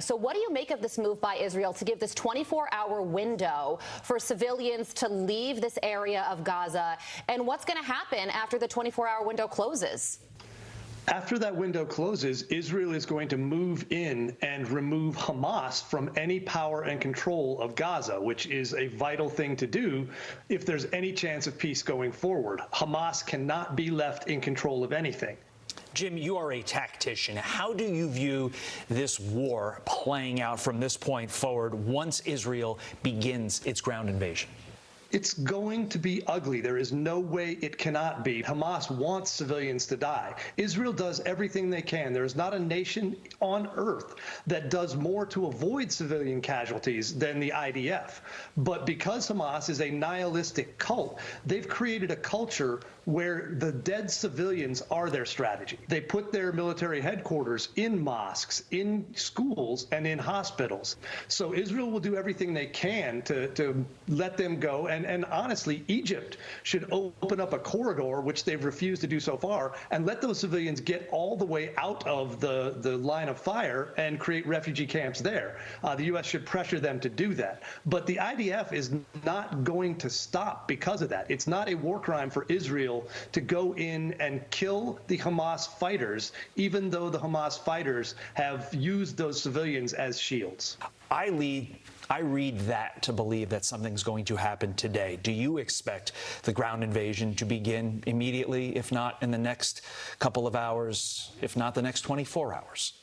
So what do you make of this move by Israel to give this 24-hour window for civilians to leave this area of Gaza? And what's going to happen after the 24-hour window closes? After that window closes, Israel is going to move in and remove Hamas from any power and control of Gaza, which is a vital thing to do if there's any chance of peace going forward. Hamas cannot be left in control of anything. Jim, you are a tactician. How do you view this war playing out from this point forward once Israel begins its ground invasion? It's going to be ugly. There is no way it cannot be. Hamas wants civilians to die. Israel does everything they can. There is not a nation on earth that does more to avoid civilian casualties than the IDF. But because Hamas is a nihilistic cult, they've created a culture where the dead civilians are their strategy. They put their military headquarters in mosques, in schools, and in hospitals. So Israel will do everything they can to let them go. And honestly, Egypt should open up a corridor, which they've refused to do so far, and let those civilians get all the way out of the line of fire and create refugee camps there. The U.S. should pressure them to do that. But the IDF is not going to stop because of that. It's not a war crime for Israel to go in and kill the Hamas fighters, even though the Hamas fighters have used those civilians as shields. I read that to believe that something's going to happen today. Do you expect the ground invasion to begin immediately, if not in the next couple of hours, if not the next 24 hours?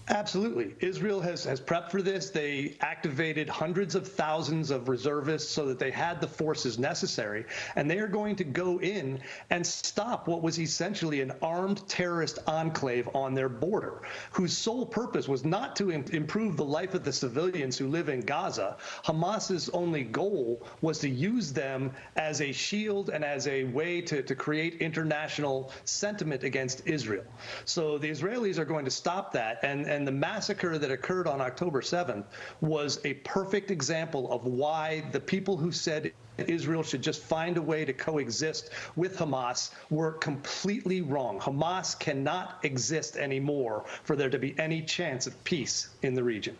Absolutely. Israel has prepped for this. They activated hundreds of thousands of reservists so that they had the forces necessary. And they are going to go in and stop what was essentially an armed terrorist enclave on their border, whose sole purpose was not to improve the life of the civilians who live in Gaza. Hamas's only goal was to use them as a shield and as a way to create international sentiment against Israel. So the Israelis are going to stop that. And the massacre that occurred on October 7th was a perfect example of why the people who said Israel should just find a way to coexist with Hamas were completely wrong. Hamas cannot exist anymore for there to be any chance of peace in the region.